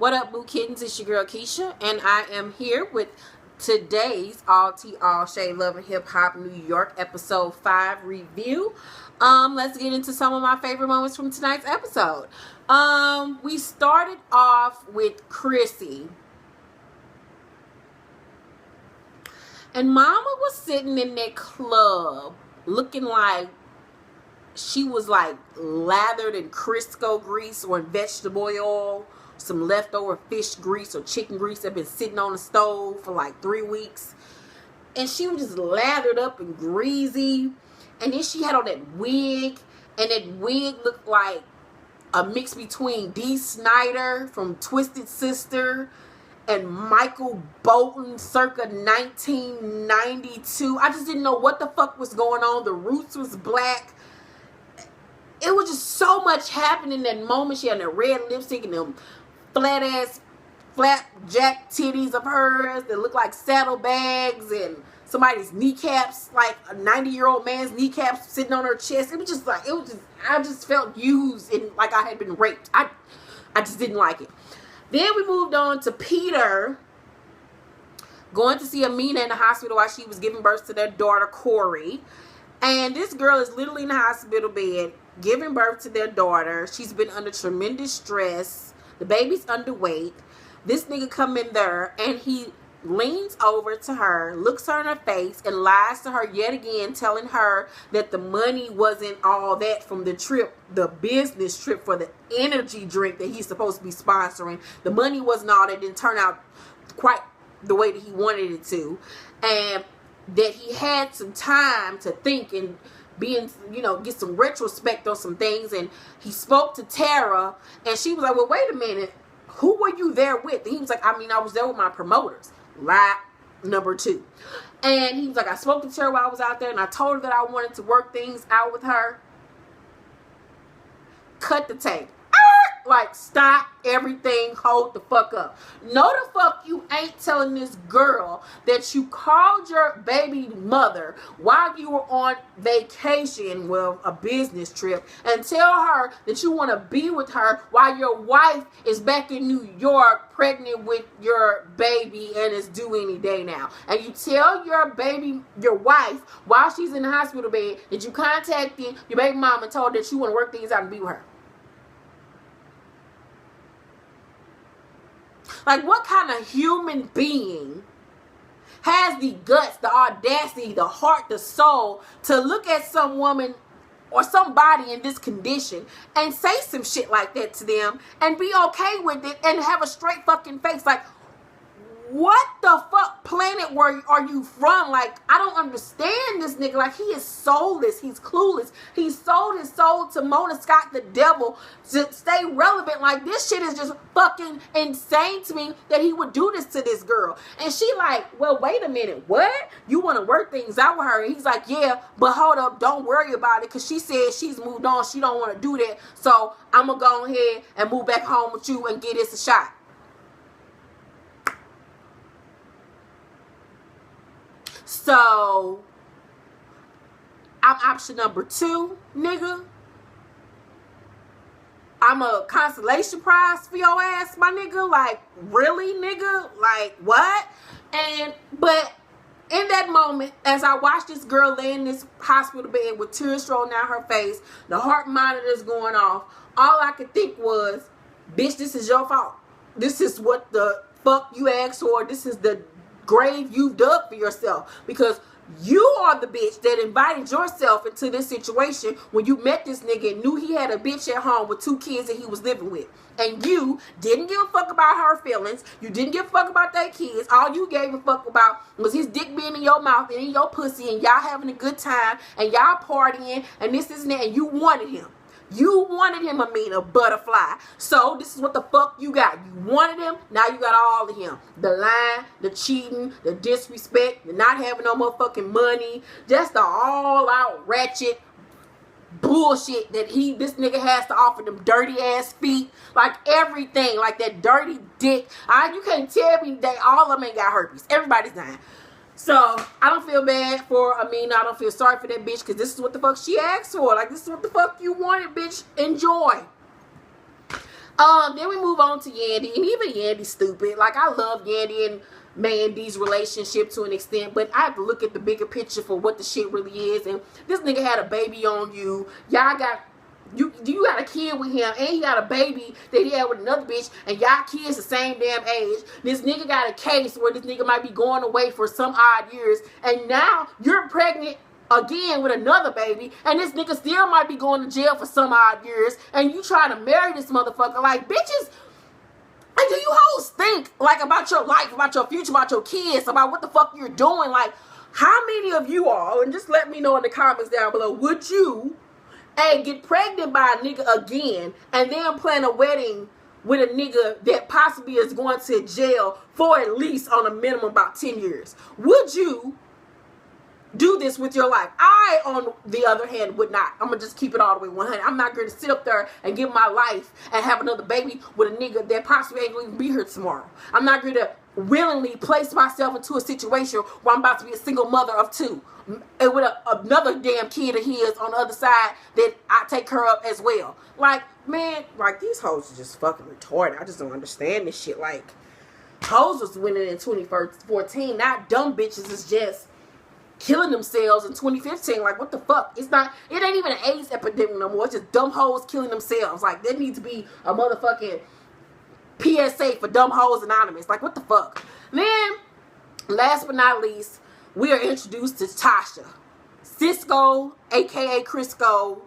What up, Boo Kittens? It's your girl Keisha, and I am here with today's All Tea All Shade Love and Hip Hop New York episode 5 review. Let's get into some of my favorite moments from tonight's episode. We started off with Chrissy, and Mama was sitting in that club looking like she was like lathered in Crisco grease or in vegetable oil, some leftover fish grease or chicken grease that had been sitting on the stove for like 3 weeks. And she was just lathered up and greasy. And then she had on that wig, and that wig looked like a mix between Dee Snider from Twisted Sister and Michael Bolton circa 1992. I just didn't know what the fuck was going on. The roots was black. It was just so much happening in that moment. She had that red lipstick and them flapjack titties of hers that looked like saddlebags, and somebody's kneecaps, like a 90-year-old man's kneecaps sitting on her chest. I just felt used and like I had been raped. I just didn't like it. Then we moved on to Peter going to see Amina in the hospital while she was giving birth to their daughter, Corey. And this girl is literally in the hospital bed giving birth to their daughter. She's been under tremendous stress. The baby's underweight. This nigga come in there and he leans over to her, looks her in her face, and lies to her yet again, telling her that the money wasn't all that from the trip, the business trip for the energy drink that he's supposed to be sponsoring. The money wasn't all that. Didn't turn out quite the way that he wanted it to. And that he had some time to think and get some retrospect on some things. And he spoke to Tara, and she was like, well, wait a minute, who were you there with? And he was like, I was there with my promoters. Lie number 2. And he was like, I spoke to Tara while I was out there, and I told her that I wanted to work things out with her. Cut the tape. Like, stop everything, hold the fuck up. No, the fuck you ain't telling this girl that you called your baby mother while you were on vacation, well, a business trip, and tell her that you want to be with her while your wife is back in New York pregnant with your baby and is due any day now. And you tell your wife, while she's in the hospital bed, that you contacted your baby mom and told her that you want to work things out and be with her. Like, what kind of human being has the guts, the audacity, the heart, the soul to look at some woman or somebody in this condition and say some shit like that to them and be okay with it and have a straight fucking face? Like, what the fuck planet are you from? Like, I don't understand this nigga. Like, he is soulless. He's clueless. He sold his soul to Mona Scott, the devil, to stay relevant. Like, this shit is just fucking insane to me that he would do this to this girl. And she like, well, wait a minute. What? You want to work things out with her? And he's like, yeah, but hold up. Don't worry about it, because she said she's moved on. She don't want to do that. So I'm going to go ahead and move back home with you and give this a shot. So, I'm option number 2, nigga. I'm a consolation prize for your ass, my nigga. Like, really, nigga? Like, what? But in that moment, as I watched this girl lay in this hospital bed with tears rolling down her face, the heart monitor's going off, all I could think was, bitch, this is your fault. This is what the fuck you asked for. This is the grave you've dug for yourself, because you are the bitch that invited yourself into this situation when you met this nigga and knew he had a bitch at home with 2 kids that he was living with, and you didn't give a fuck about her feelings. You didn't give a fuck about their kids. All you gave a fuck about was his dick being in your mouth and in your pussy, and y'all having a good time and y'all partying and this and that, and you wanted him. You wanted him, Amina, butterfly. So this is what the fuck you got. You wanted him, now you got all of him. The lying, the cheating, the disrespect, the not having no motherfucking money. Just the all-out ratchet bullshit that this nigga has to offer, them dirty ass feet. Like, everything. Like, that dirty dick. You can't tell me that all of them ain't got herpes. Everybody's dying. So, I don't feel bad for Amina. I don't feel sorry for that bitch, because this is what the fuck she asked for. Like, this is what the fuck you wanted, bitch. Enjoy. Then we move on to Yandy, and even Yandy's stupid. Like, I love Yandy and Mandy's relationship to an extent, but I have to look at the bigger picture for what the shit really is. And this nigga had a baby on you. Y'all got you got a kid with him, and he got a baby that he had with another bitch, and y'all kids the same damn age. This nigga got a case where this nigga might be going away for some odd years, and now you're pregnant again with another baby, and this nigga still might be going to jail for some odd years, and you trying to marry this motherfucker. Like, bitches, like, do you hoes think, like, about your life, about your future, about your kids, about what the fuck you're doing? Like, how many of you all, and just let me know in the comments down below, would you get pregnant by a nigga again and then plan a wedding with a nigga that possibly is going to jail for at least on a minimum about 10 years? Would you do this with your life? I, on the other hand, would not. I'm gonna just keep it all the way 100. I'm not going to sit up there and give my life and have another baby with a nigga that possibly ain't going to be here tomorrow. I'm not going to willingly place myself into a situation where I'm about to be a single mother of 2 and with another damn kid of his on the other side that I take care of as well. Like, man, like, these hoes are just fucking retarded. I just don't understand this shit. Like, hoes was winning in 2014, not dumb bitches is just killing themselves in 2015. Like, what the fuck? It ain't even an AIDS epidemic no more. It's just dumb hoes killing themselves. Like, there needs to be a motherfucking PSA for Dumb Hoes Anonymous. Like, what the fuck? Then, last but not least, we are introduced to Tasha, Cisco, aka Crisco,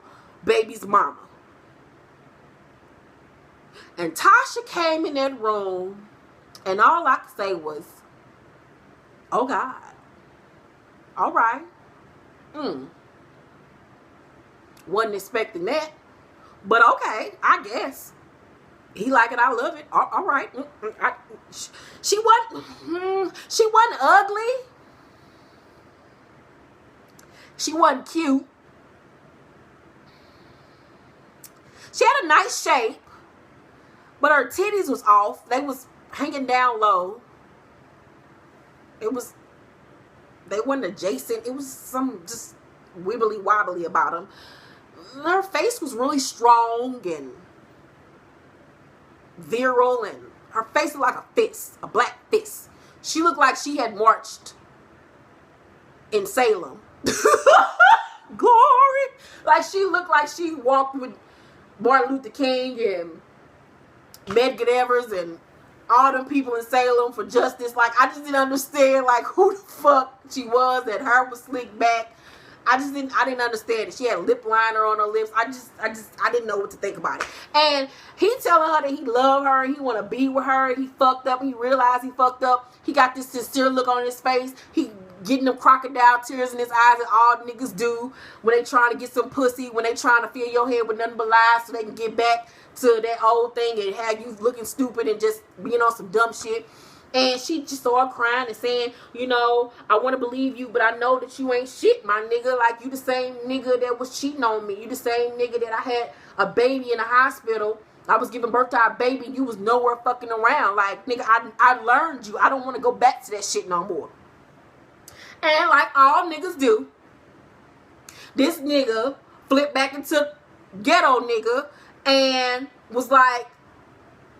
baby's mama. And Tasha came in that room, and all I could say was, oh God. All right. Wasn't expecting that. But okay, I guess. He like it, I love it. All right. She wasn't ugly. She wasn't cute. She had a nice shape, but her titties was off. They was hanging down low. They wasn't adjacent. It was some just wibbly wobbly about them. Her face was really strong and virile, and her face looked like a fist, a black fist. She looked like she had marched in Salem. Glory! Like, she looked like she walked with Martin Luther King and Medgar Evers and all them people in Salem for justice. Like, I just didn't understand, like, who the fuck she was. That hair was slicked back. I didn't understand it. She had lip liner on her lips. I didn't know what to think about it. And he telling her that he loved her, he want to be with her. He fucked up. He realized he fucked up. He got this sincere look on his face. He getting them crocodile tears in his eyes, that all niggas do when they trying to get some pussy, when they trying to fill your head with nothing but lies so they can get back to that old thing and have you looking stupid and just being on some dumb shit. And she just started crying and saying, you know, I want to believe you, but I know that you ain't shit, my nigga. Like, you the same nigga that was cheating on me. You the same nigga that I had a baby in the hospital. I was giving birth to our baby. You was nowhere fucking around. Like, nigga, I learned you. I don't want to go back to that shit no more. And like all niggas do, this nigga flipped back into ghetto nigga and was like,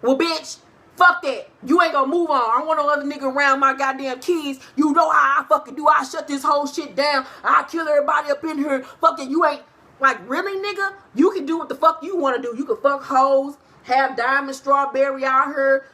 well, bitch, fuck that. You ain't gonna move on. I don't want no other nigga around my goddamn kids. You know how I fucking do. I shut this whole shit down. I kill everybody up in here. Fucking, you ain't, like, really, nigga? You can do what the fuck you want to do. You can fuck hoes, have Diamond Strawberry out here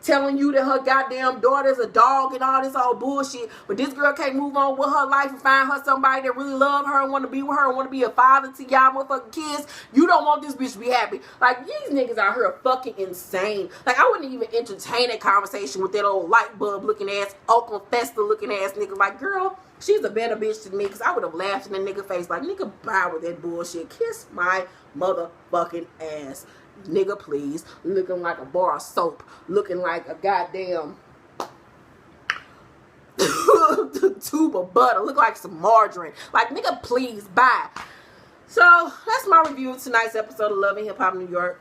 telling you that her goddamn daughter's a dog and all this old bullshit. But this girl can't move on with her life and find her somebody that really love her and want to be with her and want to be a father to y'all motherfucking kids. You don't want this bitch to be happy. Like, these niggas out here are fucking insane. Like, I wouldn't even entertain a conversation with that old light bulb looking ass, Oakland Festa looking ass nigga. Like, girl, she's a better bitch than me, because I would have laughed in the nigga face like, nigga, bye with that bullshit. Kiss my motherfucking ass. Nigga, please. Looking like a bar of soap. Looking like a goddamn tube of butter. Look like some margarine. Like, nigga, please, bye. So, that's my review of tonight's episode of Love and Hip Hop New York.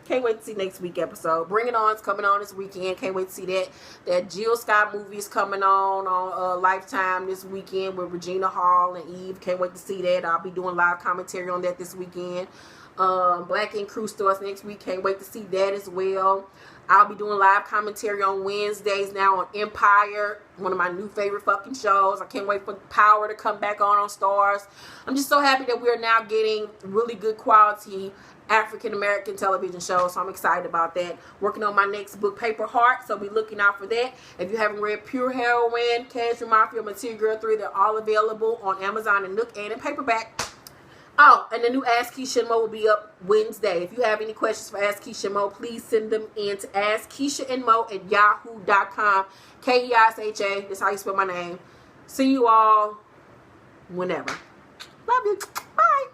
Can't wait to see next week's episode. Bring It On is coming on this weekend. Can't wait to see that. That Jill Scott movie is coming on Lifetime this weekend with Regina Hall and Eve. Can't wait to see that. I'll be doing live commentary on that this weekend. Black Ink Crew starts next week. Can't wait to see that as well. I'll be doing live commentary on Wednesdays now on Empire, one of my new favorite fucking shows. I can't wait for Power to come back on Stars. I'm just so happy that we're now getting really good quality African-American television shows, so I'm excited about that. Working on my next book, Paper Heart, so be looking out for that. If you haven't read Pure Heroine, Casual Mafia, Material Girl 3, they're all available on Amazon and Nook and in paperback. Oh, and the new Ask Keisha Mo will be up Wednesday. If you have any questions for Ask Keisha Mo, please send them in to askkeishaandmo@yahoo.com. Keisha. That's how you spell my name. See you all whenever. Love you. Bye.